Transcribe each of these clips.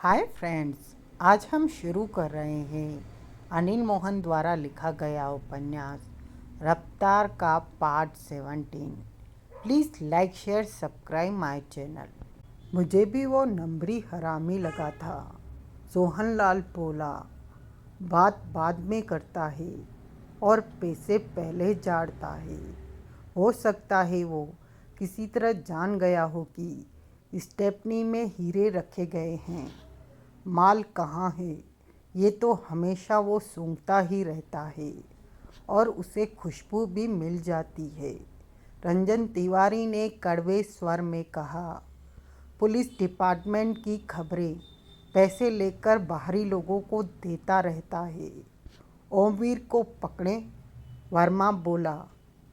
Hi friends, आज हम शुरू कर रहे हैं अनिल मोहन द्वारा लिखा गया उपन्यास रफ्तार का part 17। Please like share subscribe my channel. मुझे भी वो नंबरी हरामी लगा था, सोहनलाल बोला। बात बाद में करता है और पैसे पहले झाड़ता है। हो सकता है वो किसी तरह जान गया हो कि स्टेपनी में हीरे रखे गए हैं। माल कहाँ है ये तो हमेशा वो सूंघता ही रहता है और उसे खुशबू भी मिल जाती है। रंजन तिवारी ने कड़वे स्वर में कहा। पुलिस डिपार्टमेंट की खबरें पैसे लेकर बाहरी लोगों को देता रहता है। ओमवीर को पकड़ें, वर्मा बोला।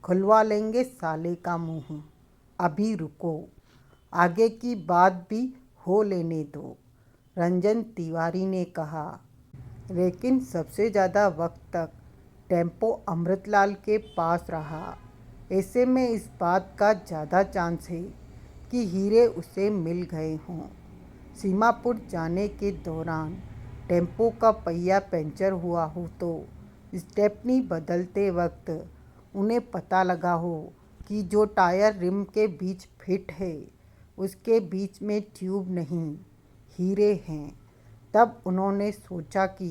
खुलवा लेंगे साले का मुंह। अभी रुको, आगे की बात भी हो लेने दो, रंजन तिवारी ने कहा। लेकिन सबसे ज़्यादा वक्त तक टेम्पो अमृतलाल के पास रहा। ऐसे में इस बात का ज़्यादा चांस है कि हीरे उसे मिल गए हों। सीमापुर जाने के दौरान टेम्पो का पहिया पंचर हुआ हो तो स्टेपनी बदलते वक्त उन्हें पता लगा हो कि जो टायर रिम के बीच फिट है उसके बीच में ट्यूब नहीं, हीरे हैं। तब उन्होंने सोचा कि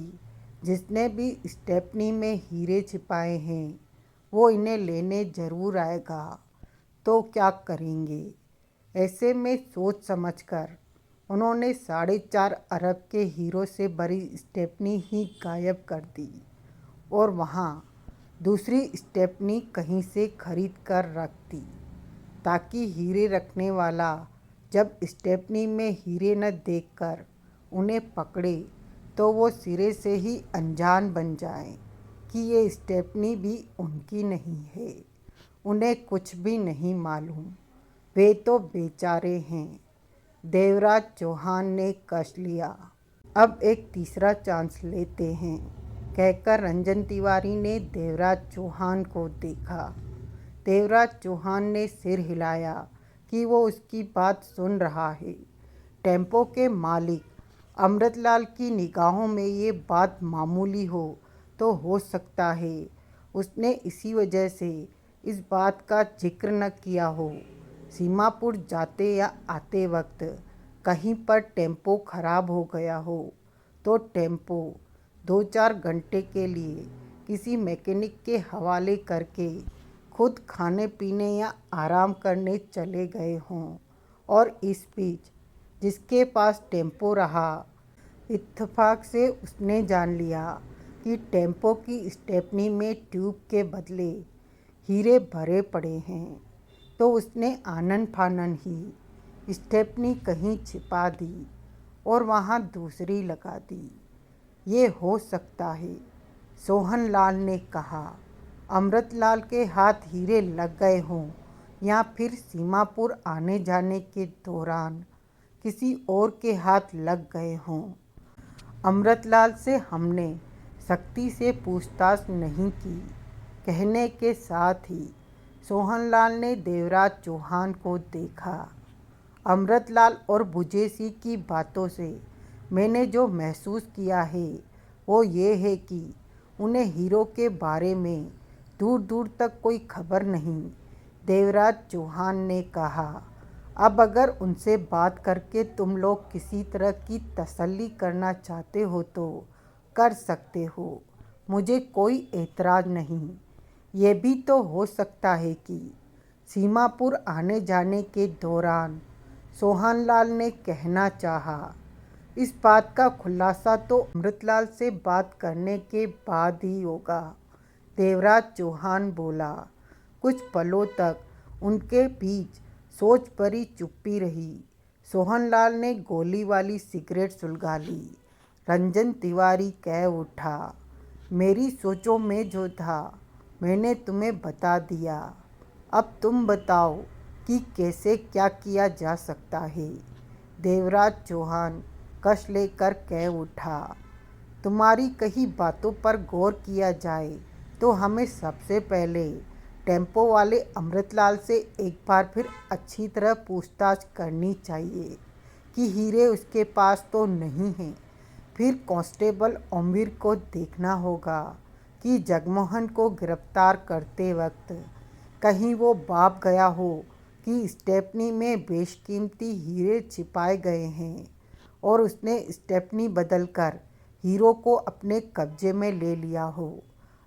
जिसने भी स्टेपनी में हीरे छिपाए हैं वो इन्हें लेने ज़रूर आएगा, तो क्या करेंगे। ऐसे में सोच समझकर उन्होंने 4.5 अरब के हीरो से भरी स्टेपनी ही गायब कर दी और वहाँ दूसरी स्टेपनी कहीं से खरीद कर रख दी, ताकि हीरे रखने वाला जब स्टेपनी में हीरे न देखकर उन्हें पकड़े तो वो सिरे से ही अनजान बन जाए कि ये स्टेपनी भी उनकी नहीं है। उन्हें कुछ भी नहीं मालूम, वे तो बेचारे हैं। देवराज चौहान ने कस लिया। अब एक तीसरा चांस लेते हैं, कहकर रंजन तिवारी ने देवराज चौहान को देखा। देवराज चौहान ने सिर हिलाया कि वो उसकी बात सुन रहा है। टेम्पो के मालिक अमृतलाल की निगाहों में ये बात मामूली हो तो हो सकता है उसने इसी वजह से इस बात का जिक्र न किया हो। सीमापुर जाते या आते वक्त कहीं पर टेम्पो खराब हो गया हो तो टेम्पो 2-4 घंटे के लिए किसी मैकेनिक के हवाले करके खुद खाने पीने या आराम करने चले गए हों और इस बीच जिसके पास टेम्पो रहा, इत्तेफाक से उसने जान लिया कि टेम्पो की स्टेपनी में ट्यूब के बदले हीरे भरे पड़े हैं, तो उसने आनन फानन ही स्टेपनी कहीं छिपा दी और वहाँ दूसरी लगा दी। ये हो सकता है, सोहनलाल ने कहा। अमृतलाल के हाथ हीरे लग गए हों या फिर सीमापुर आने जाने के दौरान किसी और के हाथ लग गए हों। अमृतलाल से हमने सख्ती से पूछताछ नहीं की, कहने के साथ ही सोहनलाल ने देवराज चौहान को देखा। अमृतलाल और बुझेसी की बातों से मैंने जो महसूस किया है वो ये है कि उन्हें हीरो के बारे में दूर दूर तक कोई खबर नहीं, देवराज चौहान ने कहा। अब अगर उनसे बात करके तुम लोग किसी तरह की तसल्ली करना चाहते हो तो कर सकते हो, मुझे कोई एतराज़ नहीं। ये भी तो हो सकता है कि सीमापुर आने जाने के दौरान, सोहनलाल ने कहना चाहा। इस बात का खुलासा तो अमृतलाल से बात करने के बाद ही होगा, देवराज चौहान बोला। कुछ पलों तक उनके बीच सोच भरी चुप्पी रही। सोहनलाल ने गोली वाली सिगरेट सुलगा ली। रंजन तिवारी कह उठा। मेरी सोचों में जो था मैंने तुम्हें बता दिया, अब तुम बताओ कि कैसे क्या किया जा सकता है। देवराज चौहान कश लेकर कह उठा। तुम्हारी कही बातों पर गौर किया जाए तो हमें सबसे पहले टेम्पो वाले अमृतलाल से एक बार फिर अच्छी तरह पूछताछ करनी चाहिए कि हीरे उसके पास तो नहीं हैं। फिर कांस्टेबल ओम्बिर को देखना होगा कि जगमोहन को गिरफ्तार करते वक्त कहीं वो भाप गया हो कि स्टेपनी में बेशकीमती हीरे छिपाए गए हैं और उसने स्टेपनी बदलकर हीरो को अपने कब्जे में ले लिया हो।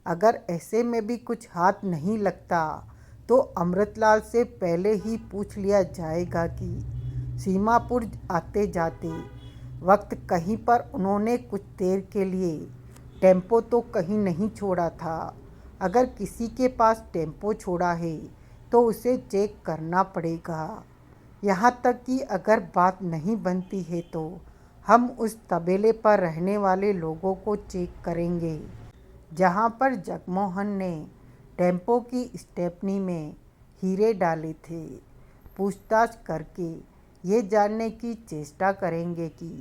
अगर ऐसे में भी कुछ हाथ नहीं लगता तो अमृतलाल से पहले ही पूछ लिया जाएगा कि सीमापुर आते जाते वक्त कहीं पर उन्होंने कुछ देर के लिए टेम्पो तो कहीं नहीं छोड़ा था। अगर किसी के पास टेम्पो छोड़ा है तो उसे चेक करना पड़ेगा। यहाँ तक कि अगर बात नहीं बनती है तो हम उस तबेले पर रहने वाले लोगों को चेक करेंगे जहाँ पर जगमोहन ने टेम्पो की स्टेपनी में हीरे डाले थे। पूछताछ करके ये जानने की चेष्टा करेंगे कि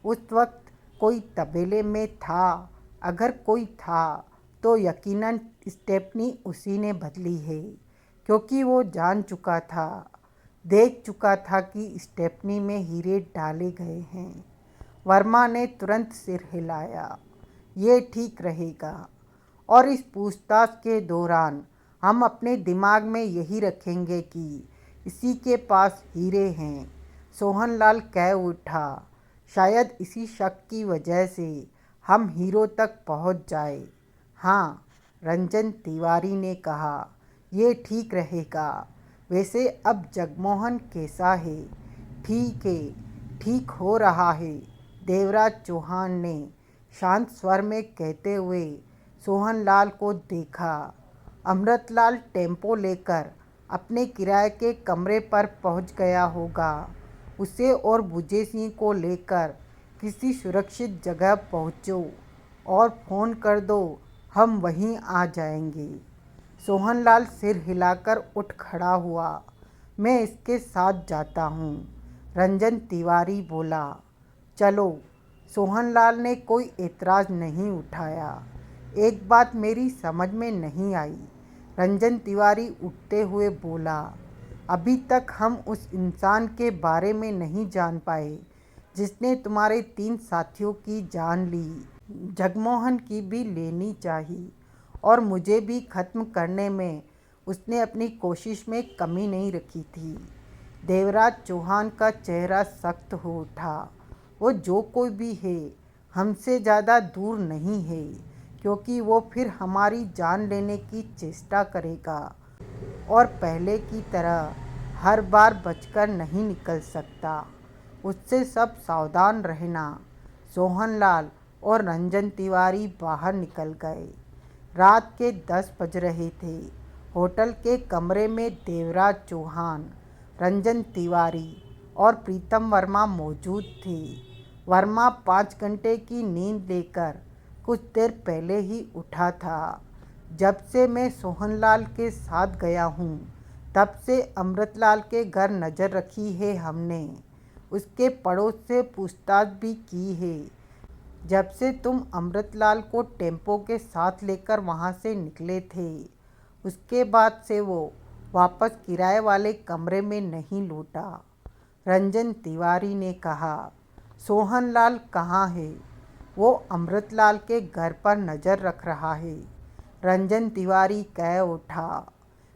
उस वक्त कोई तबेले में था। अगर कोई था तो यकीनन स्टेपनी उसी ने बदली है, क्योंकि वो जान चुका था, देख चुका था कि स्टेपनी में हीरे डाले गए हैं। वर्मा ने तुरंत सिर हिलाया। ये ठीक रहेगा। और इस पूछताछ के दौरान हम अपने दिमाग में यही रखेंगे कि इसी के पास हीरे हैं। सोहनलाल कह उठा। शायद इसी शक की वजह से हम हीरो तक पहुंच जाए। हाँ, रंजन तिवारी ने कहा, ये ठीक रहेगा। वैसे अब जगमोहन कैसा है? ठीक है, ठीक हो रहा है, देवराज चौहान ने शांत स्वर में कहते हुए सोहनलाल को देखा। अमृतलाल टेम्पो लेकर अपने किराए के कमरे पर पहुंच गया होगा। उसे और बुझे सिंह को लेकर किसी सुरक्षित जगह पहुंचो और फ़ोन कर दो, हम वहीं आ जाएंगे। सोहनलाल सिर हिलाकर उठ खड़ा हुआ। मैं इसके साथ जाता हूँ, रंजन तिवारी बोला। चलो। सोहनलाल ने कोई एतराज़ नहीं उठाया। एक बात मेरी समझ में नहीं आई, रंजन तिवारी उठते हुए बोला। अभी तक हम उस इंसान के बारे में नहीं जान पाए जिसने तुम्हारे 3 साथियों की जान ली। जगमोहन की भी लेनी चाहिए और मुझे भी ख़त्म करने में उसने अपनी कोशिश में कमी नहीं रखी थी। देवराज चौहान का चेहरा सख्त हो उठा। वो जो कोई भी है हमसे ज़्यादा दूर नहीं है, क्योंकि वो फिर हमारी जान लेने की चेष्टा करेगा और पहले की तरह हर बार बचकर नहीं निकल सकता। उससे सब सावधान रहना। सोहनलाल और रंजन तिवारी बाहर निकल गए। रात के 10 बज रहे थे। होटल के कमरे में देवराज चौहान, रंजन तिवारी और प्रीतम वर्मा मौजूद थे। वर्मा 5 घंटे की नींद लेकर कुछ देर पहले ही उठा था। जब से मैं सोहनलाल के साथ गया हूँ तब से अमृतलाल के घर नज़र रखी है हमने। उसके पड़ोस से पूछताछ भी की है। जब से तुम अमृतलाल को टेम्पो के साथ लेकर वहाँ से निकले थे, उसके बाद से वो वापस किराए वाले कमरे में नहीं लौटा। रंजन तिवारी ने कहा। सोहनलाल कहाँ है? वो अमृतलाल के घर पर नज़र रख रहा है, रंजन तिवारी कह उठा।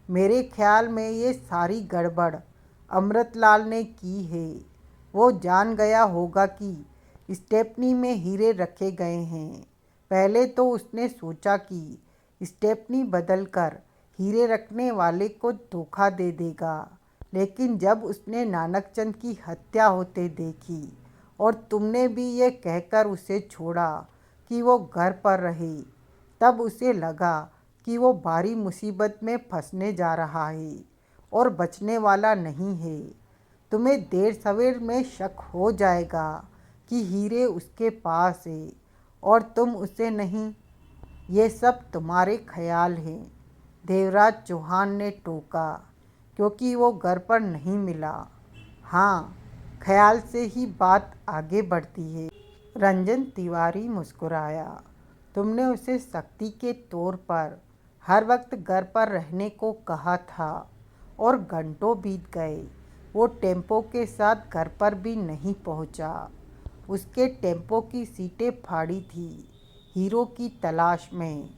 मेरे ख्याल में ये सारी गड़बड़ अमृतलाल ने की है। वो जान गया होगा कि स्टेपनी में हीरे रखे गए हैं। पहले तो उसने सोचा कि स्टेपनी बदलकर हीरे रखने वाले को धोखा दे देगा, लेकिन जब उसने नानकचंद की हत्या होते देखी और तुमने भी ये कहकर उसे छोड़ा कि वो घर पर रहे, तब उसे लगा कि वो भारी मुसीबत में फंसने जा रहा है और बचने वाला नहीं है। तुम्हें देर सवेर में शक हो जाएगा कि हीरे उसके पास है और तुम उसे नहीं। ये सब तुम्हारे ख्याल हैं, देवराज चौहान ने टोका, क्योंकि वो घर पर नहीं मिला। हाँ, ख्याल से ही बात आगे बढ़ती है। रंजन तिवारी मुस्कुराया। तुमने उसे सख्ती के तौर पर हर वक्त घर पर रहने को कहा था और घंटों बीत गए, वो टेम्पो के साथ घर पर भी नहीं पहुंचा। उसके टेम्पो की सीटें फाड़ी थी। हीरो की तलाश में,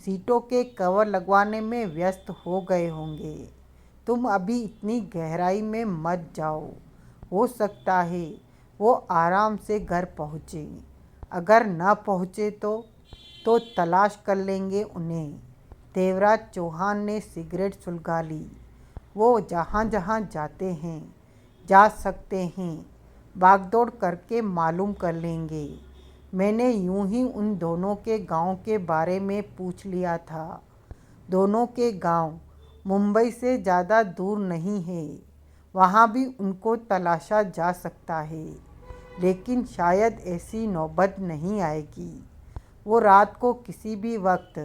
सीटों के कवर लगवाने में व्यस्त हो गए होंगे। तुम अभी इतनी गहराई में मत जाओ। हो सकता है वो आराम से घर पहुँचे। अगर न पहुँचे तो तलाश कर लेंगे उन्हें। देवराज चौहान ने सिगरेट सुलगा ली। वो जहाँ जहाँ जाते हैं, जा सकते हैं, भागदौड़ करके मालूम कर लेंगे। मैंने यूं ही उन दोनों के गांव के बारे में पूछ लिया था। दोनों के गांव मुंबई से ज़्यादा दूर नहीं है। वहाँ भी उनको तलाशा जा सकता है, लेकिन शायद ऐसी नौबत नहीं आएगी। वो रात को किसी भी वक्त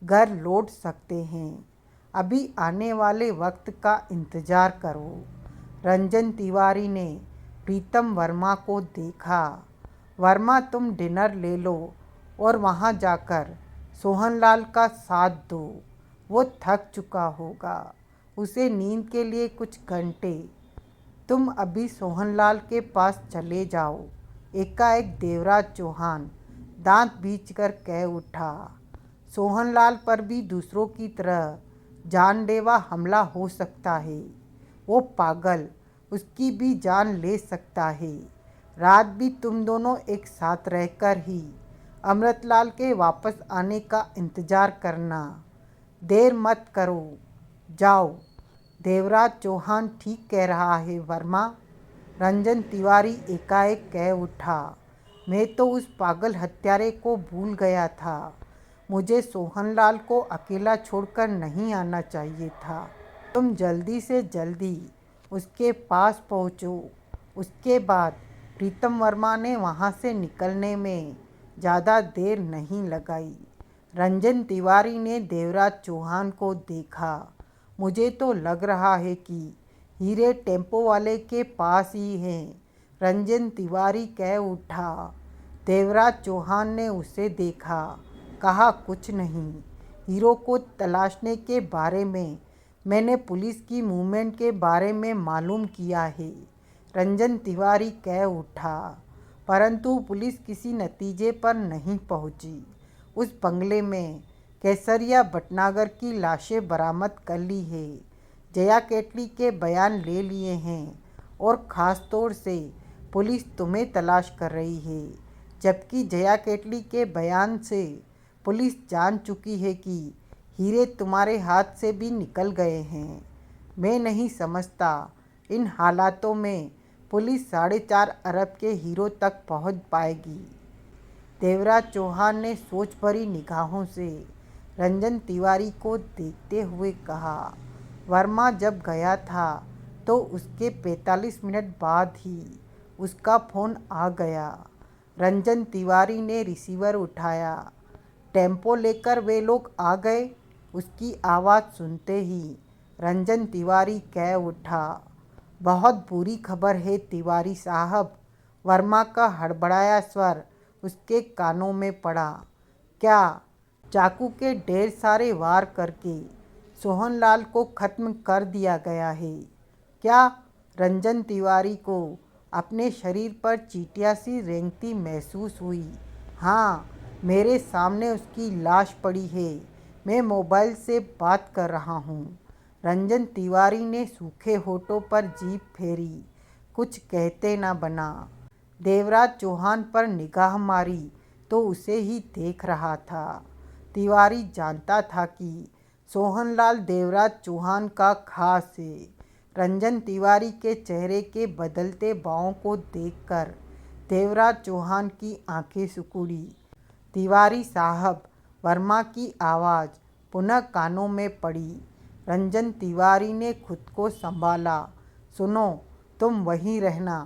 घर लौट सकते हैं। अभी आने वाले वक्त का इंतज़ार करो। रंजन तिवारी ने प्रीतम वर्मा को देखा। वर्मा, तुम डिनर ले लो और वहाँ जाकर सोहनलाल का साथ दो। वो थक चुका होगा, उसे नींद के लिए कुछ घंटे। तुम अभी सोहनलाल के पास चले जाओ। एकाएक देवराज चौहान दांत बींचकर कह उठा। सोहनलाल पर भी दूसरों की तरह जानलेवा हमला हो सकता है। वो पागल उसकी भी जान ले सकता है। रात भी तुम दोनों एक साथ रहकर ही अमृतलाल के वापस आने का इंतज़ार करना। देर मत करो, जाओ। देवराज चौहान ठीक कह रहा है वर्मा। रंजन तिवारी एकाएक कह उठा। मैं तो उस पागल हत्यारे को भूल गया था। मुझे सोहनलाल को अकेला छोड़कर नहीं आना चाहिए था। तुम जल्दी से जल्दी उसके पास पहुँचो। उसके बाद प्रीतम वर्मा ने वहाँ से निकलने में ज़्यादा देर नहीं लगाई। रंजन तिवारी ने देवराज चौहान को देखा। मुझे तो लग रहा है कि हीरे टेम्पो वाले के पास ही हैं। रंजन तिवारी कह उठा। देवराज चौहान ने उसे देखा, कहा, कुछ नहीं। हीरो को तलाशने के बारे में मैंने पुलिस की मूवमेंट के बारे में मालूम किया है। रंजन तिवारी कह उठा। परंतु पुलिस किसी नतीजे पर नहीं पहुंची। उस बंगले में केसरिया भटनागर की लाशें बरामद कर ली है। जया केटली के बयान ले लिए हैं और ख़ास तौर से पुलिस तुम्हें तलाश कर रही है। जबकि जया केटली के बयान से पुलिस जान चुकी है कि हीरे तुम्हारे हाथ से भी निकल गए हैं। मैं नहीं समझता इन हालातों में पुलिस 4.5 अरब के हीरो तक पहुंच पाएगी। देवराज चौहान ने सोच भरी निगाहों से रंजन तिवारी को देखते हुए कहा। वर्मा जब गया था तो उसके 45 मिनट बाद ही उसका फ़ोन आ गया। रंजन तिवारी ने रिसीवर उठाया। टेम्पो लेकर वे लोग आ गए। उसकी आवाज़ सुनते ही रंजन तिवारी कह उठा। बहुत बुरी खबर है तिवारी साहब। वर्मा का हड़बड़ाया स्वर उसके कानों में पड़ा। क्या? चाकू के ढेर सारे वार करके सोहनलाल को ख़त्म कर दिया गया है क्या? रंजन तिवारी को अपने शरीर पर चींटियां सी रेंगती महसूस हुई। हाँ, मेरे सामने उसकी लाश पड़ी है। मैं मोबाइल से बात कर रहा हूँ। रंजन तिवारी ने सूखे होठों पर जीभ फेरी। कुछ कहते ना बना। देवराज चौहान पर निगाह मारी तो उसे ही देख रहा था। तिवारी जानता था कि सोहनलाल देवराज चौहान का खास है। रंजन तिवारी के चेहरे के बदलते भावों को देखकर देवराज चौहान की आंखें सिकुड़ी। तिवारी साहब, वर्मा की आवाज़ पुनः कानों में पड़ी। रंजन तिवारी ने खुद को संभाला। सुनो, तुम वहीं रहना,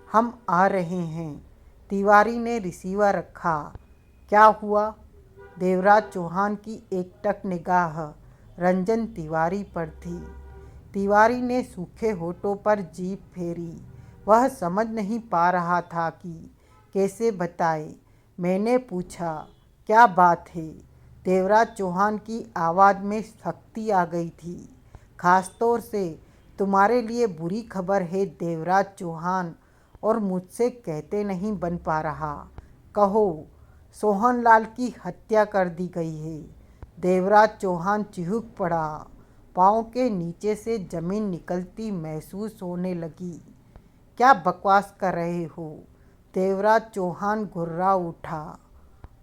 हम आ रहे हैं। तिवारी ने रिसीवर रखा। क्या हुआ? देवराज चौहान की एकटक निगाह रंजन तिवारी पर थी। तिवारी ने सूखे होठों पर जीभ फेरी। वह समझ नहीं पा रहा था कि कैसे बताए। मैंने पूछा, क्या बात है? देवराज चौहान की आवाज़ में सख्ती आ गई थी। खासतौर से तुम्हारे लिए बुरी खबर है देवराज चौहान, और मुझसे कहते नहीं बन पा रहा। कहो। सोहनलाल की हत्या कर दी गई है। देवराज चौहान चिहुक पड़ा। पाँव के नीचे से जमीन निकलती महसूस होने लगी। क्या बकवास कर रहे हो? देवराज चौहान घुर्रा उठा।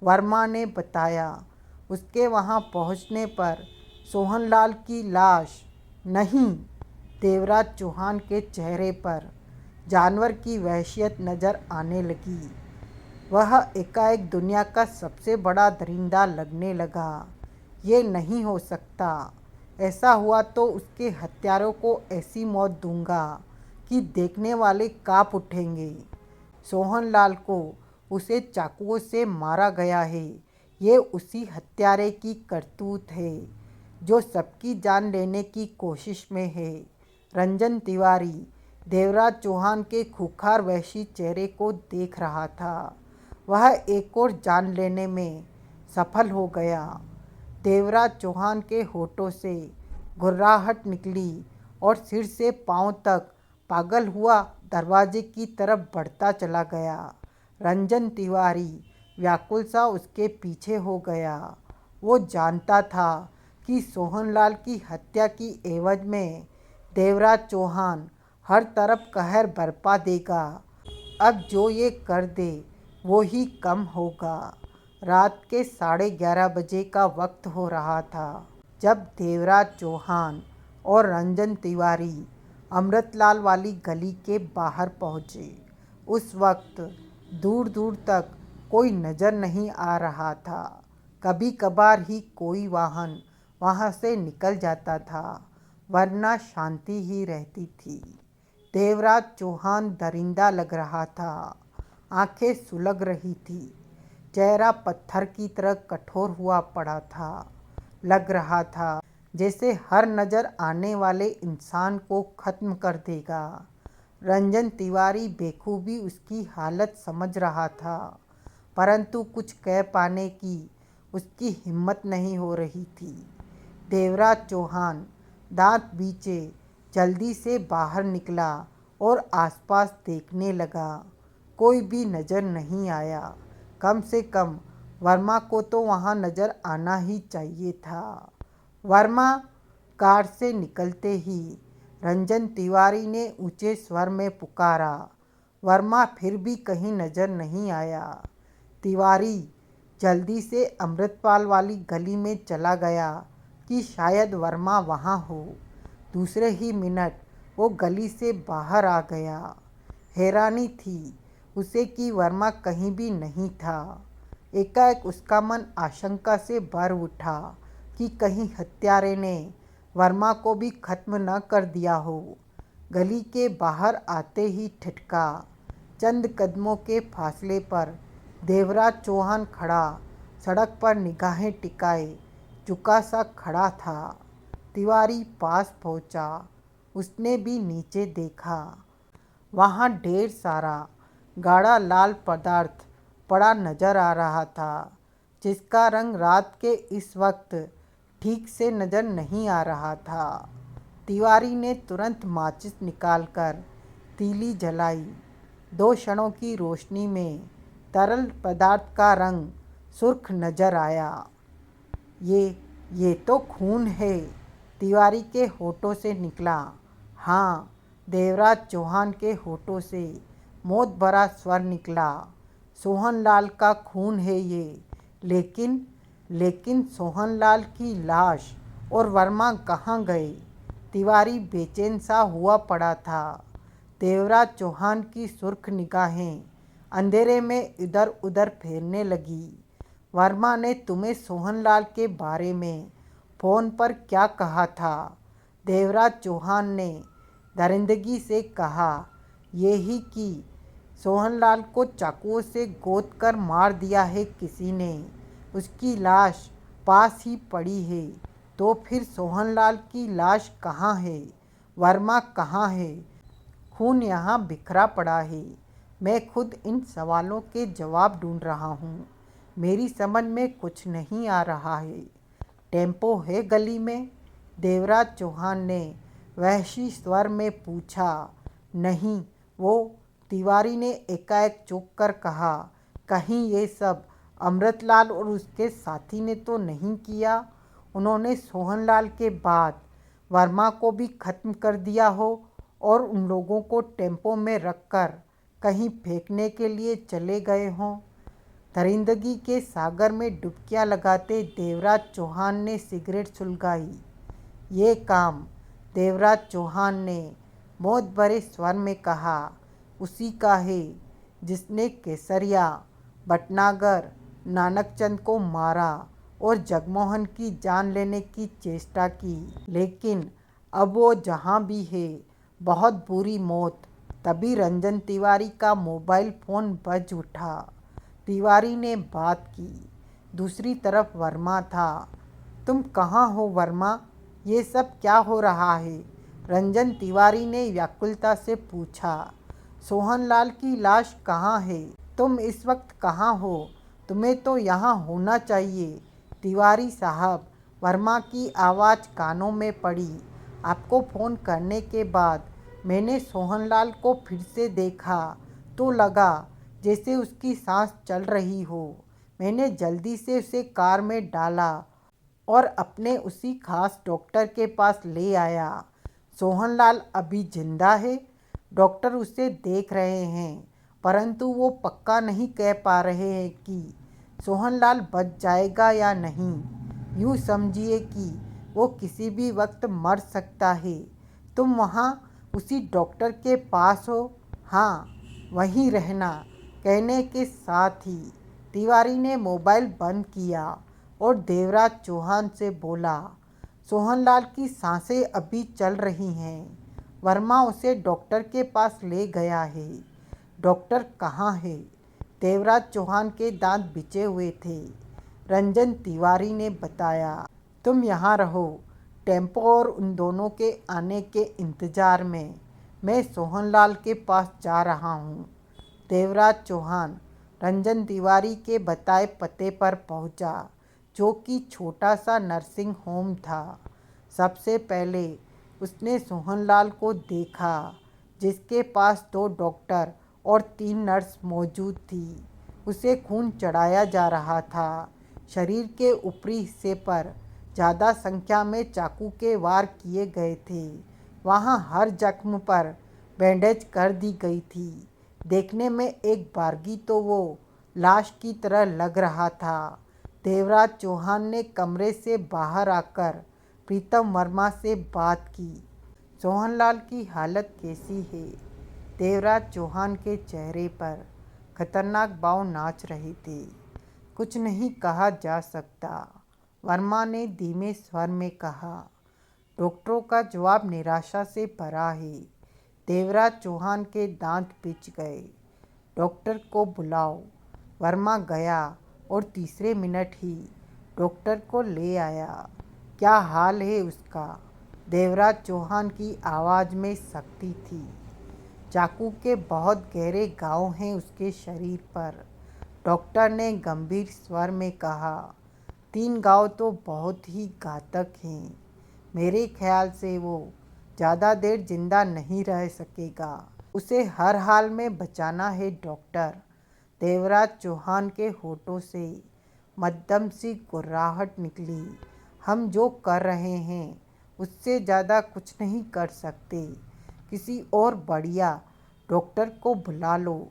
वर्मा ने बताया। उसके वहां पहुंचने पर सोहनलाल की लाश नहीं। देवराज चौहान के चेहरे पर जानवर की वहशियत नजर आने लगी। वह एकाएक दुनिया का सबसे बड़ा दरिंदा लगने लगा। ये नहीं हो सकता। ऐसा हुआ तो उसके हत्यारों को ऐसी मौत दूंगा कि देखने वाले कांप उठेंगे। सोहनलाल को उसे चाकुओं से मारा गया है। ये उसी हत्यारे की करतूत है जो सबकी जान लेने की कोशिश में है। रंजन तिवारी देवराज चौहान के खूंखार वहशी चेहरे को देख रहा था। वह एक और जान लेने में सफल हो गया। देवराज चौहान के होठों से घुर्राहट निकली और सिर से पांव तक पागल हुआ दरवाजे की तरफ बढ़ता चला गया। रंजन तिवारी व्याकुल सा उसके पीछे हो गया। वो जानता था कि सोहनलाल की हत्या की एवज में देवराज चौहान हर तरफ कहर बरपा देगा। अब जो ये कर दे वो ही कम होगा। रात के 11:30 बजे का वक्त हो रहा था जब देवराज चौहान और रंजन तिवारी अमृतलाल वाली गली के बाहर पहुंचे। उस वक्त दूर दूर तक कोई नज़र नहीं आ रहा था। कभी कभार ही कोई वाहन वहां से निकल जाता था, वरना शांति ही रहती थी। देवराज चौहान दरिंदा लग रहा था। आंखें सुलग रही थी। चेहरा पत्थर की तरह कठोर हुआ पड़ा था। लग रहा था जैसे हर नज़र आने वाले इंसान को खत्म कर देगा। रंजन तिवारी बेखूबी उसकी हालत समझ रहा था, परंतु कुछ कह पाने की उसकी हिम्मत नहीं हो रही थी। देवराज चौहान दांत बीचे जल्दी से बाहर निकला और आसपास देखने लगा। कोई भी नज़र नहीं आया। कम से कम वर्मा को तो वहाँ नज़र आना ही चाहिए था। वर्मा कार से निकलते ही रंजन तिवारी ने ऊंचे स्वर में पुकारा। वर्मा फिर भी कहीं नज़र नहीं आया। तिवारी जल्दी से अमृतपाल वाली गली में चला गया कि शायद वर्मा वहाँ हो। दूसरे ही मिनट वो गली से बाहर आ गया। हैरानी थी उसे कि वर्मा कहीं भी नहीं था। एकाएक उसका मन आशंका से भर उठा कि कहीं हत्यारे ने वर्मा को भी खत्म न कर दिया हो। गली के बाहर आते ही ठिठका। चंद कदमों के फासले पर देवराज चौहान खड़ा, सड़क पर निगाहें टिकाए झुका सा खड़ा था। तिवारी पास पहुंचा। उसने भी नीचे देखा। वहाँ ढेर सारा गाढ़ा लाल पदार्थ पड़ा नजर आ रहा था, जिसका रंग रात के इस वक्त ठीक से नजर नहीं आ रहा था। तिवारी ने तुरंत माचिस निकालकर तीली जलाई। 2 क्षणों की रोशनी में तरल पदार्थ का रंग सुर्ख नजर आया। ये तो खून है। तिवारी के होठों से निकला। हाँ, देवराज चौहान के होठों से मौत भरा स्वर निकला। सोहनलाल का खून है ये। लेकिन सोहनलाल की लाश और वर्मा कहाँ गए? तिवारी बेचैन सा हुआ पड़ा था। देवराज चौहान की सुर्ख निगाहें अंधेरे में इधर उधर फेरने लगी। वर्मा ने तुम्हें सोहनलाल के बारे में फ़ोन पर क्या कहा था? देवराज चौहान ने दरिंदगी से कहा। यही कि सोहनलाल को चाकुओं से गोद कर मार दिया है किसी ने। उसकी लाश पास ही पड़ी है। तो फिर सोहनलाल की लाश कहाँ है? वर्मा कहाँ है? खून यहाँ बिखरा पड़ा है। मैं खुद इन सवालों के जवाब ढूंढ रहा हूँ। मेरी समझ में कुछ नहीं आ रहा है। टेम्पो है गली में? देवराज चौहान ने वहशी स्वर में पूछा। नहीं, वो तिवारी ने एकाएक चौंक कर कहा। कहीं ये सब अमृतलाल और उसके साथी ने तो नहीं किया? उन्होंने सोहनलाल के बाद वर्मा को भी खत्म कर दिया हो और उन लोगों को टेम्पो में रखकर कहीं फेंकने के लिए चले गए हों। दरिंदगी के सागर में डुबकियां लगाते देवराज चौहान ने सिगरेट सुलगाई। ये काम देवराज चौहान ने मौत भरे स्वर में कहा उसी का है जिसने केसरिया, भटनागर, नानकचंद को मारा और जगमोहन की जान लेने की चेष्टा की। लेकिन अब वो जहाँ भी है, बहुत बुरी मौत। तभी रंजन तिवारी का मोबाइल फ़ोन बज उठा। तिवारी ने बात की। दूसरी तरफ वर्मा था। तुम कहाँ हो वर्मा? ये सब क्या हो रहा है? रंजन तिवारी ने व्याकुलता से पूछा। सोहनलाल की लाश कहाँ है? तुम इस वक्त कहाँ हो? तुम्हें तो यहाँ होना चाहिए। तिवारी साहब, वर्मा की आवाज़ कानों में पड़ी। आपको फ़ोन करने के बाद मैंने सोहनलाल को फिर से देखा तो लगा जैसे उसकी सांस चल रही हो। मैंने जल्दी से उसे कार में डाला और अपने उसी खास डॉक्टर के पास ले आया। सोहनलाल अभी जिंदा है। डॉक्टर उसे देख रहे हैं, परंतु वो पक्का नहीं कह पा रहे हैं कि सोहनलाल बच जाएगा या नहीं। यूँ समझिए कि वो किसी भी वक्त मर सकता है। तुम वहाँ उसी डॉक्टर के पास हो? हाँ, वहीं रहना। कहने के साथ ही तिवारी ने मोबाइल बंद किया और देवराज चौहान से बोला। सोहनलाल की सांसें अभी चल रही हैं। वर्मा उसे डॉक्टर के पास ले गया है। डॉक्टर कहाँ है? देवराज चौहान के दांत बिचे हुए थे। रंजन तिवारी ने बताया। तुम यहाँ रहो, टेम्पो और उन दोनों के आने के इंतज़ार में। मैं सोहनलाल के पास जा रहा हूँ। देवराज चौहान रंजन तिवारी के बताए पते पर पहुँचा, जो कि छोटा सा नर्सिंग होम था। सबसे पहले उसने सोहनलाल को देखा, जिसके पास 2 डॉक्टर और 3 नर्स मौजूद थी। उसे खून चढ़ाया जा रहा था। शरीर के ऊपरी हिस्से पर ज़्यादा संख्या में चाकू के वार किए गए थे। वहाँ हर जख्म पर बैंडेज कर दी गई थी। देखने में एक बारगी तो वो लाश की तरह लग रहा था। देवराज चौहान ने कमरे से बाहर आकर प्रीतम वर्मा से बात की। सोहनलाल की हालत कैसी है? देवराज चौहान के चेहरे पर खतरनाक भाव नाच रहे थे। कुछ नहीं कहा जा सकता, वर्मा ने धीमे स्वर में कहा। डॉक्टरों का जवाब निराशा से भरा है। देवराज चौहान के दांत पिच गए। डॉक्टर को बुलाओ। वर्मा गया और तीसरे मिनट ही डॉक्टर को ले आया। क्या हाल है उसका? देवराज चौहान की आवाज़ में सख्ती थी। चाकू के बहुत गहरे घाव हैं उसके शरीर पर, डॉक्टर ने गंभीर स्वर में कहा। 3 घाव तो बहुत ही घातक हैं। मेरे ख्याल से वो ज़्यादा देर जिंदा नहीं रह सकेगा। उसे हर हाल में बचाना है डॉक्टर। देवराज चौहान के होठों से मध्यम सी गुर्राहट निकली। हम जो कर रहे हैं उससे ज़्यादा कुछ नहीं कर सकते। किसी और बढ़िया डॉक्टर को बुला लो,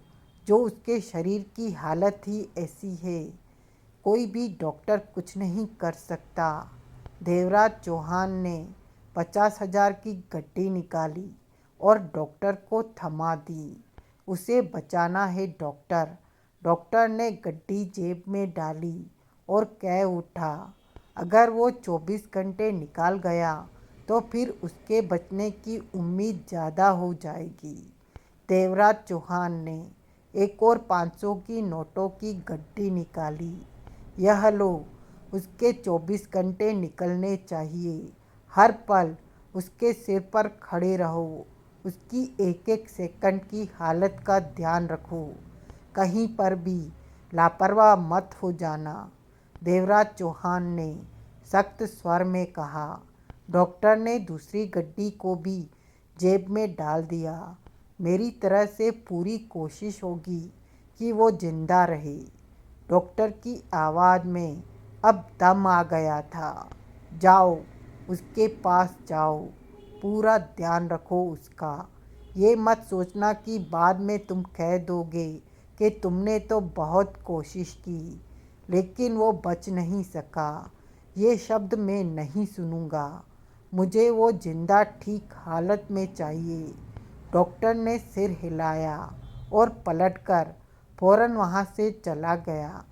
जो उसके शरीर की हालत ही ऐसी है। कोई भी डॉक्टर कुछ नहीं कर सकता। देवराज चौहान ने 50,000 की गड्डी निकाली और डॉक्टर को थमा दी। उसे बचाना है डॉक्टर। डॉक्टर ने गड्डी जेब में डाली और कह उठा, अगर वो 24 घंटे निकाल गया तो फिर उसके बचने की उम्मीद ज़्यादा हो जाएगी। देवराज चौहान ने एक और 500 की नोटों की गड्डी निकाली। यह लो, उसके 24 घंटे निकलने चाहिए। हर पल उसके सिर पर खड़े रहो। उसकी एक एक सेकंड की हालत का ध्यान रखो। कहीं पर भी लापरवाह मत हो जाना। देवराज चौहान ने सख्त स्वर में कहा। डॉक्टर ने दूसरी गड्डी को भी जेब में डाल दिया। मेरी तरफ से पूरी कोशिश होगी कि वो जिंदा रहे। डॉक्टर की आवाज़ में अब दम आ गया था। जाओ, उसके पास जाओ, पूरा ध्यान रखो उसका। ये मत सोचना कि बाद में तुम कह दोगे कि तुमने तो बहुत कोशिश की लेकिन वो बच नहीं सका। ये शब्द मैं नहीं सुनूंगा। मुझे वो जिंदा ठीक हालत में चाहिए। डॉक्टर ने सिर हिलाया और पलटकर फौरन वहाँ से चला गया।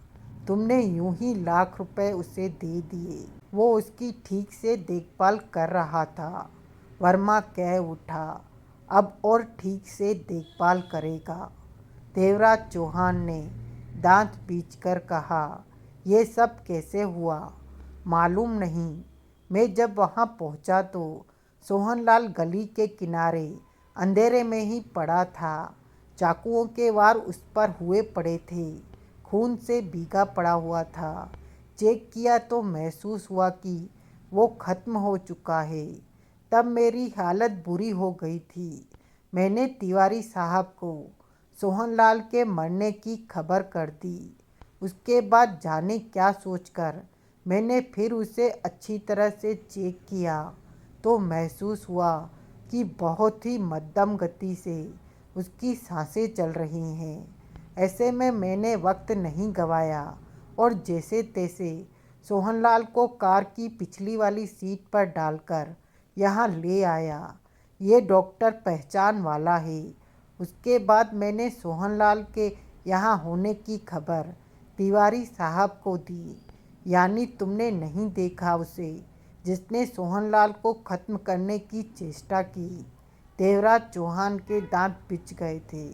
तुमने यूं ही लाख रुपए उसे दे दिए। वो उसकी ठीक से देखभाल कर रहा था। वर्मा कह उठा। अब और ठीक से देखभाल करेगा। देवराज चौहान ने दांत पीचकर कहा, यह सब कैसे हुआ? मालूम नहीं। मैं जब वहाँ पहुँचा तो सोहनलाल गली के किनारे अंधेरे में ही पड़ा था। चाकुओं के वार उस पर हुए पड़े थे। खून से भीगा पड़ा हुआ था। चेक किया तो महसूस हुआ कि वो खत्म हो चुका है। तब मेरी हालत बुरी हो गई थी। मैंने तिवारी साहब को सोहनलाल के मरने की खबर कर दी। उसके बाद जाने क्या सोचकर मैंने फिर उसे अच्छी तरह से चेक किया तो महसूस हुआ कि बहुत ही मध्यम गति से उसकी सांसें चल रही हैं। ऐसे में मैंने वक्त नहीं गंवाया और जैसे तैसे सोहनलाल को कार की पिछली वाली सीट पर डालकर यहाँ ले आया। ये डॉक्टर पहचान वाला है। उसके बाद मैंने सोहनलाल के यहाँ होने की खबर तिवारी साहब को दी। यानी तुमने नहीं देखा उसे जिसने सोहनलाल को ख़त्म करने की चेष्टा की? देवराज चौहान के दांत पिच गए थे।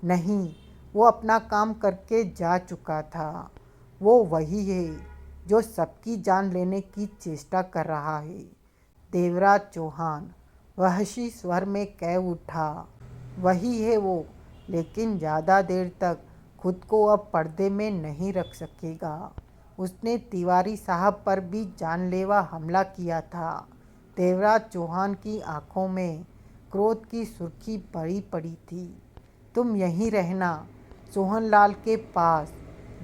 नहीं, वो अपना काम करके जा चुका था। वो वही है जो सबकी जान लेने की चेष्टा कर रहा है। देवराज चौहान वहशी स्वर में कह उठा। वही है वो, लेकिन ज़्यादा देर तक खुद को अब पर्दे में नहीं रख सकेगा। उसने तिवारी साहब पर भी जानलेवा हमला किया था। देवराज चौहान की आंखों में क्रोध की सुर्खी भरी पड़ी थी। तुम यहीं रहना सोहनलाल के पास।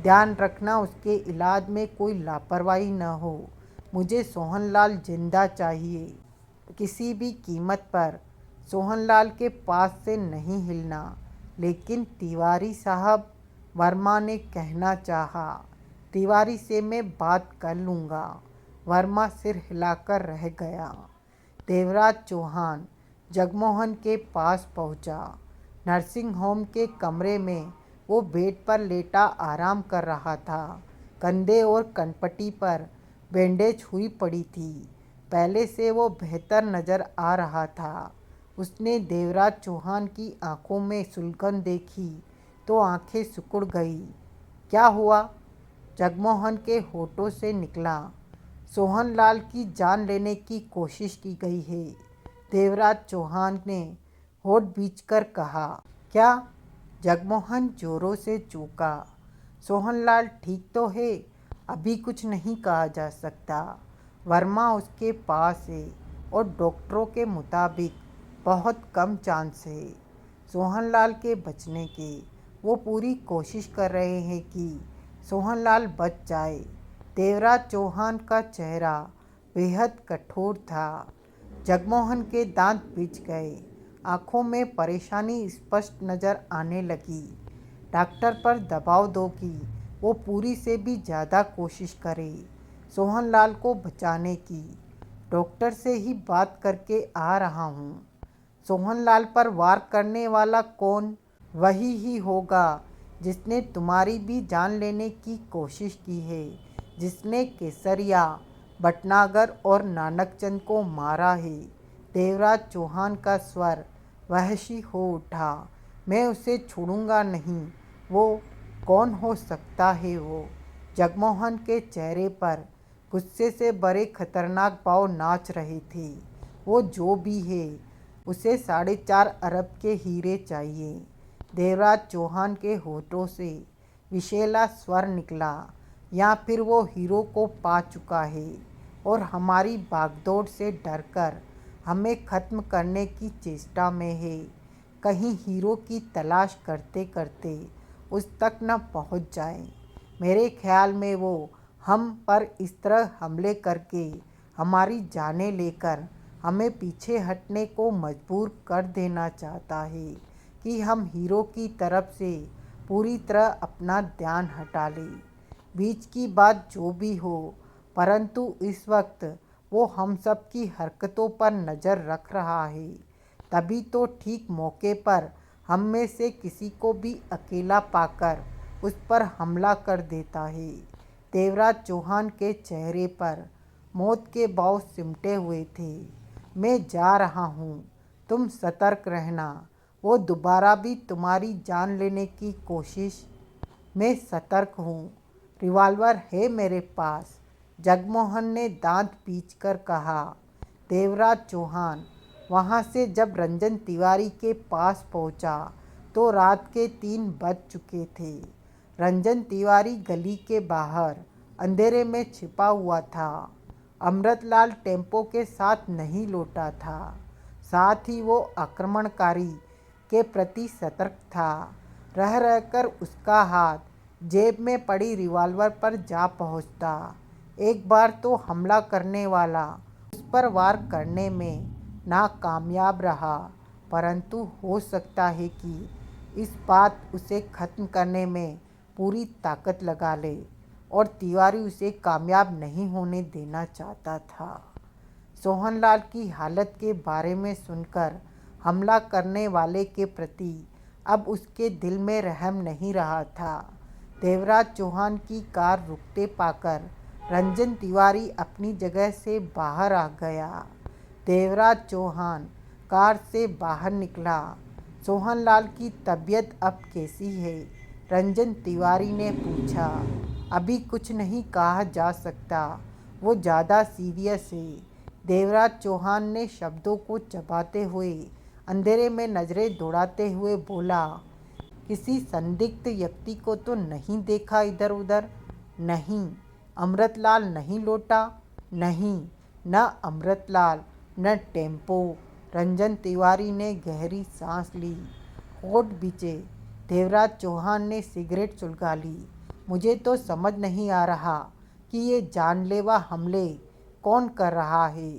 ध्यान रखना उसके इलाज में कोई लापरवाही न हो। मुझे सोहनलाल जिंदा चाहिए। किसी भी कीमत पर सोहनलाल के पास से नहीं हिलना। लेकिन तिवारी साहब, वर्मा ने कहना चाहा। तिवारी से मैं बात कर लूँगा। वर्मा सिर हिलाकर रह गया। देवराज चौहान जगमोहन के पास पहुंचा। नर्सिंग होम के कमरे में वो बेड पर लेटा आराम कर रहा था। कंधे और कनपट्टी पर बैंडेज हुई पड़ी थी। पहले से वो बेहतर नज़र आ रहा था। उसने देवराज चौहान की आंखों में सुलगन देखी तो आंखें सिकुड़ गई। क्या हुआ? जगमोहन के होठों से निकला। सोहनलाल की जान लेने की कोशिश की गई है। देवराज चौहान ने होठ बींचकर कहा। क्या? जगमोहन जोरों से चौंका। सोहनलाल ठीक तो है? अभी कुछ नहीं कहा जा सकता। वर्मा उसके पास है और डॉक्टरों के मुताबिक बहुत कम चांस है सोहनलाल के बचने के। वो पूरी कोशिश कर रहे हैं कि सोहनलाल बच जाए। देवराज चौहान का चेहरा बेहद कठोर था। जगमोहन के दांत पिच गए। आंखों में परेशानी स्पष्ट नज़र आने लगी। डॉक्टर पर दबाव दो कि वो पूरी से भी ज़्यादा कोशिश करे सोहनलाल को बचाने की। डॉक्टर से ही बात करके आ रहा हूँ। सोहनलाल पर वार करने वाला कौन? वही ही होगा जिसने तुम्हारी भी जान लेने की कोशिश की है, जिसने केसरिया, भटनागर और नानकचंद को मारा है। देवराज चौहान का स्वर वहशी हो उठा। मैं उसे छोड़ूंगा नहीं। वो कौन हो सकता है वो? जगमोहन के चेहरे पर गुस्से से भरे खतरनाक भाव नाच रहे थे। वो जो भी है, उसे 4.5 अरब के हीरे चाहिए। देवराज चौहान के होठों से विशेला स्वर निकला। या फिर वो हीरो को पा चुका है। और हमारी भागदौड़ से डरकर हमें ख़त्म करने की चेष्टा में है। कहीं हीरो की तलाश करते करते उस तक न पहुंच जाए। मेरे ख्याल में वो हम पर इस तरह हमले करके हमारी जानें लेकर हमें पीछे हटने को मजबूर कर देना चाहता है कि हम हीरो की तरफ से पूरी तरह अपना ध्यान हटा लें। बीच की बात जो भी हो, परंतु इस वक्त वो हम सब की हरकतों पर नज़र रख रहा है। तभी तो ठीक मौके पर हम में से किसी को भी अकेला पाकर उस पर हमला कर देता है। देवराज चौहान के चेहरे पर मौत के भाव सिमटे हुए थे। मैं जा रहा हूँ, तुम सतर्क रहना। वो दोबारा भी तुम्हारी जान लेने की कोशिश। मैं सतर्क हूँ, रिवॉल्वर है मेरे पास, जगमोहन ने दांत पींचकर कहा। देवराज चौहान वहाँ से जब रंजन तिवारी के पास पहुँचा तो रात के 3 बज चुके थे। रंजन तिवारी गली के बाहर अंधेरे में छिपा हुआ था। अमृतलाल टेम्पो के साथ नहीं लौटा था। साथ ही वो आक्रमणकारी के प्रति सतर्क था। रह रहकर उसका हाथ जेब में पड़ी रिवॉल्वर पर जा पहुंचता। एक बार तो हमला करने वाला उस पर वार करने में नाकामयाब रहा, परंतु हो सकता है कि इस बात उसे ख़त्म करने में पूरी ताकत लगा ले और तिवारी उसे कामयाब नहीं होने देना चाहता था। सोहनलाल की हालत के बारे में सुनकर हमला करने वाले के प्रति अब उसके दिल में रहम नहीं रहा था। देवराज चौहान की कार रुकते पाकर रंजन तिवारी अपनी जगह से बाहर आ गया। देवराज चौहान कार से बाहर निकला। सोहनलाल की तबीयत अब कैसी है? रंजन तिवारी ने पूछा। अभी कुछ नहीं कहा जा सकता, वो ज़्यादा सीरियस है। देवराज चौहान ने शब्दों को चबाते हुए अंधेरे में नज़रें दौड़ाते हुए बोला। किसी संदिग्ध व्यक्ति को तो नहीं देखा इधर उधर? नहीं। अमृतलाल नहीं लौटा? नहीं, न अमृतलाल न टेम्पो। रंजन तिवारी ने गहरी सांस ली। होठ बीचे देवराज चौहान ने सिगरेट सुलगा ली। मुझे तो समझ नहीं आ रहा कि ये जानलेवा हमले कौन कर रहा है।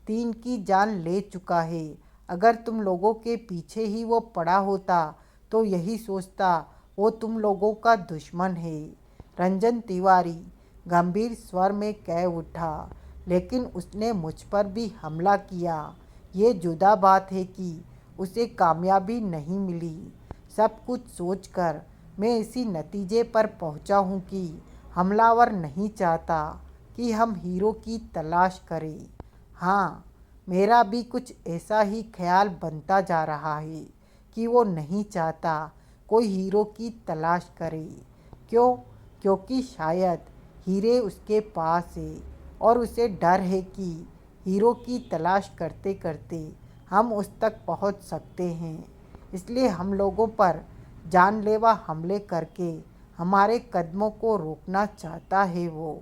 3 की जान ले चुका है। अगर तुम लोगों के पीछे ही वो पड़ा होता तो यही सोचता वो तुम लोगों का दुश्मन है। रंजन तिवारी गंभीर स्वर में कह उठा। लेकिन उसने मुझ पर भी हमला किया। ये जुदा बात है कि उसे कामयाबी नहीं मिली। सब कुछ सोचकर मैं इसी नतीजे पर पहुंचा हूं कि हमलावर नहीं चाहता कि हम हीरो की तलाश करें। हाँ, मेरा भी कुछ ऐसा ही ख्याल बनता जा रहा है कि वो नहीं चाहता कोई हीरो की तलाश करे। क्यों? क्योंकि शायद हीरे उसके पास है और उसे डर है कि हीरो की तलाश करते करते हम उस तक पहुंच सकते हैं। इसलिए हम लोगों पर जानलेवा हमले करके हमारे कदमों को रोकना चाहता है वो।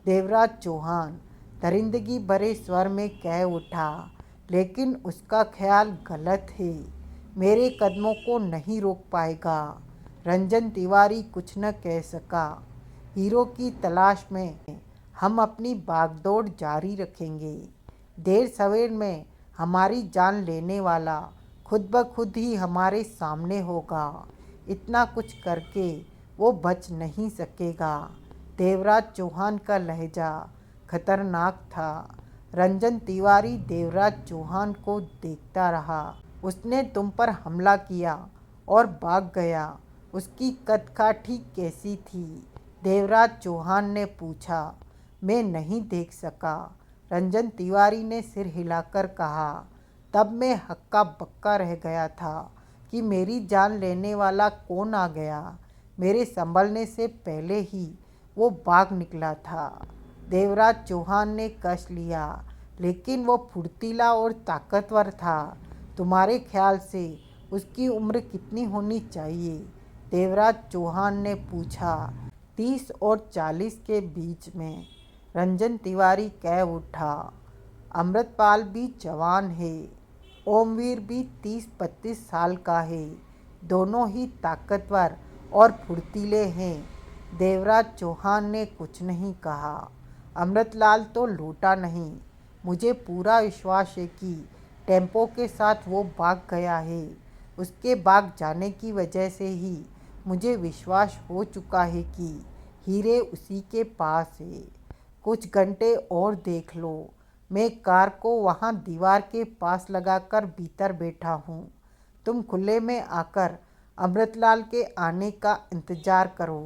देवराज चौहान दरिंदगी भरे स्वर में कह उठा। लेकिन उसका ख्याल गलत है। मेरे कदमों को नहीं रोक पाएगा। रंजन तिवारी कुछ न कह सका। हीरो की तलाश में हम अपनी भागदौड़ जारी रखेंगे। देर सवेर में हमारी जान लेने वाला खुद ब खुद ही हमारे सामने होगा। इतना कुछ करके वो बच नहीं सकेगा। देवराज चौहान का लहजा खतरनाक था। रंजन तिवारी देवराज चौहान को देखता रहा। उसने तुम पर हमला किया और भाग गया। उसकी कदकाठी कैसी थी? देवराज चौहान ने पूछा। मैं नहीं देख सका, रंजन तिवारी ने सिर हिलाकर कहा। तब मैं हक्का बक्का रह गया था कि मेरी जान लेने वाला कौन आ गया। मेरे संभलने से पहले ही वो भाग निकला था। देवराज चौहान ने कस लिया। लेकिन वो फुर्तीला और ताकतवर था। तुम्हारे ख्याल से उसकी उम्र कितनी होनी चाहिए? देवराज चौहान ने पूछा। 30 और 40 के बीच में। रंजन तिवारी कह उठा। अमृतपाल भी जवान है, ओमवीर भी 30-32 साल का है। दोनों ही ताकतवर और फुर्तीले हैं। देवराज चौहान ने कुछ नहीं कहा। अमृतलाल तो लौटा नहीं। मुझे पूरा विश्वास है कि टेम्पो के साथ वो भाग गया है। उसके भाग जाने की वजह से ही मुझे विश्वास हो चुका है कि हीरे उसी के पास है। कुछ घंटे और देख लो। मैं कार को वहाँ दीवार के पास लगाकर भीतर बैठा हूँ। तुम खुले में आकर अमृतलाल के आने का इंतज़ार करो।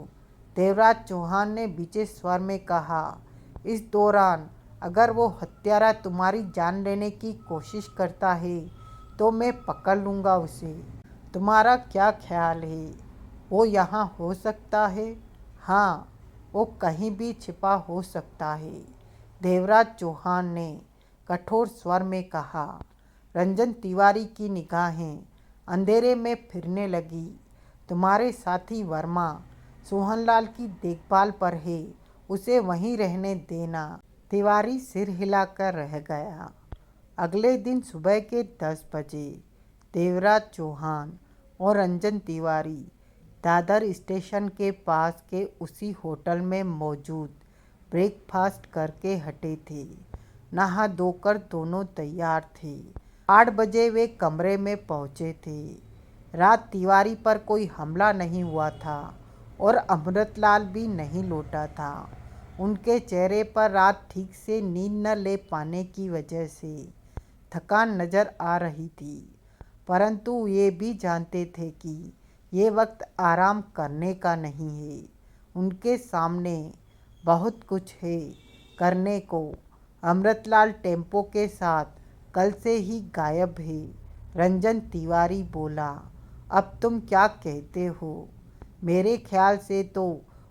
देवराज चौहान ने बीचे स्वर में कहा। इस दौरान अगर वो हत्यारा तुम्हारी जान लेने की कोशिश करता है तो मैं पकड़ लूँगा उसे। तुम्हारा क्या ख्याल है? वो यहाँ हो सकता है? हाँ, वो कहीं भी छिपा हो सकता है, देवराज चौहान ने कठोर स्वर में कहा। रंजन तिवारी की निगाहें अंधेरे में फिरने लगी। तुम्हारे साथी वर्मा सोहनलाल की देखभाल पर है, उसे वहीं रहने देना। तिवारी सिर हिलाकर रह गया। अगले दिन सुबह के 10 बजे देवराज चौहान और रंजन तिवारी दादर स्टेशन के पास के उसी होटल में मौजूद ब्रेकफास्ट करके हटे थे। नहा धोकर दोनों तैयार थे। 8 बजे वे कमरे में पहुंचे थे। रात तिवारी पर कोई हमला नहीं हुआ था और अमृतलाल भी नहीं लौटा था। उनके चेहरे पर रात ठीक से नींद न ले पाने की वजह से थकान नज़र आ रही थी, परंतु ये भी जानते थे कि ये वक्त आराम करने का नहीं है। उनके सामने बहुत कुछ है करने को। अमृतलाल टेम्पो के साथ कल से ही गायब है। रंजन तिवारी बोला। अब तुम क्या कहते हो? मेरे ख्याल से तो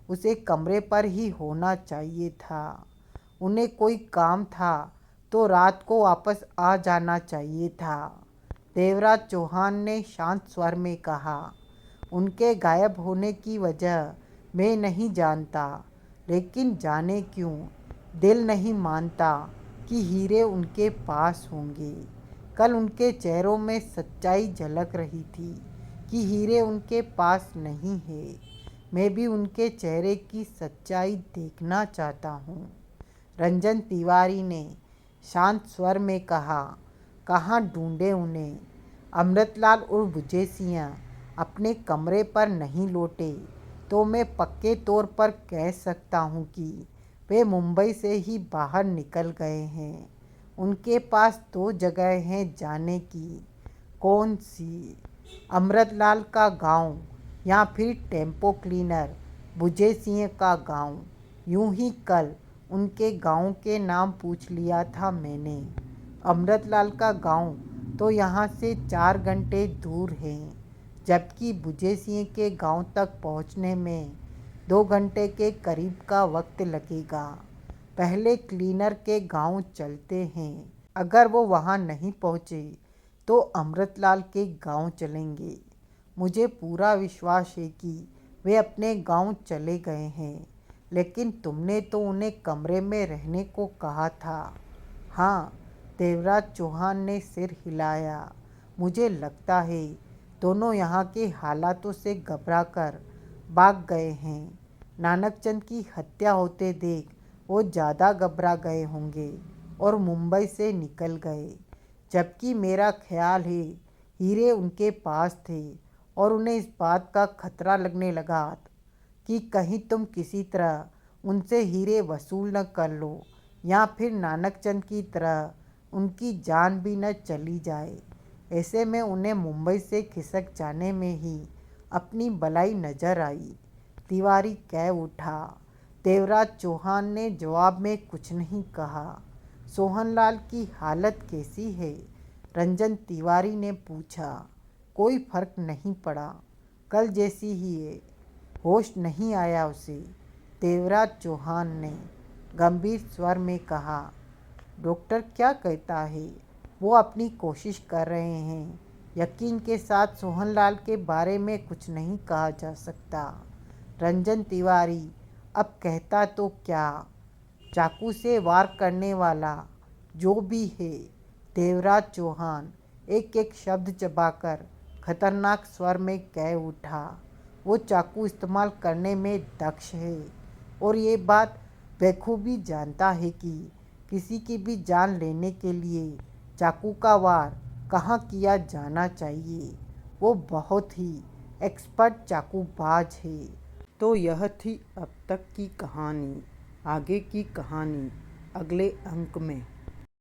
उसे कमरे पर ही होना चाहिए था। उन्हें कोई काम था तो रात को वापस आ जाना चाहिए था, देवराज चौहान ने शांत स्वर में कहा। उनके गायब होने की वजह मैं नहीं जानता, लेकिन जाने क्यों दिल नहीं मानता कि हीरे उनके पास होंगे। कल उनके चेहरों में सच्चाई झलक रही थी कि हीरे उनके पास नहीं है। मैं भी उनके चेहरे की सच्चाई देखना चाहता हूँ, रंजन तिवारी ने शांत स्वर में कहा। कहाँ ढूंढे उन्हें? अमृतलाल और बुझे सिंह अपने कमरे पर नहीं लौटे तो मैं पक्के तौर पर कह सकता हूँ कि वे मुंबई से ही बाहर निकल गए हैं। उनके पास 2 जगह हैं जाने की। कौन सी? अमृतलाल का गांव या फिर टेम्पो क्लीनर बुझे सिंह का गांव। यूं ही कल उनके गांव के नाम पूछ लिया था मैंने। अमृतलाल का गांव तो यहाँ से 4 घंटे दूर है, जबकि बुझे सिंह के गांव तक पहुँचने में 2 घंटे के करीब का वक्त लगेगा। पहले क्लीनर के गांव चलते हैं। अगर वो वहाँ नहीं पहुँचे तो अमृतलाल के गांव चलेंगे। मुझे पूरा विश्वास है कि वे अपने गांव चले गए हैं, लेकिन तुमने तो उन्हें कमरे में रहने को कहा था। हाँ, देवराज चौहान ने सिर हिलाया। मुझे लगता है दोनों यहाँ के हालातों से घबराकर भाग गए हैं। नानकचंद की हत्या होते देख वो ज़्यादा घबरा गए होंगे और मुंबई से निकल गए, जबकि मेरा ख्याल है हीरे उनके पास थे और उन्हें इस बात का खतरा लगने लगा कि कहीं तुम किसी तरह उनसे हीरे वसूल न कर लो या फिर नानकचंद की तरह उनकी जान भी न चली जाए। ऐसे में उन्हें मुंबई से खिसक जाने में ही अपनी भलाई नजर आई, तिवारी कह उठा। देवराज चौहान ने जवाब में कुछ नहीं कहा। सोहनलाल की हालत कैसी है? रंजन तिवारी ने पूछा। कोई फर्क नहीं पड़ा, कल जैसी ही है, होश नहीं आया उसे, देवराज चौहान ने गंभीर स्वर में कहा। डॉक्टर क्या कहता है? वो अपनी कोशिश कर रहे हैं। यकीन के साथ सोहनलाल के बारे में कुछ नहीं कहा जा सकता। रंजन तिवारी अब कहता तो क्या? चाकू से वार करने वाला जो भी है देवराज चौहान एक एक शब्द चबाकर खतरनाक स्वर में कह उठा। वो चाकू इस्तेमाल करने में दक्ष है और ये बात बखूबी जानता है कि किसी की भी जान लेने के लिए चाकू का वार कहाँ किया जाना चाहिए। वो बहुत ही एक्सपर्ट चाकूबाज है। तो यह थी अब तक की कहानी। आगे की कहानी अगले अंक में।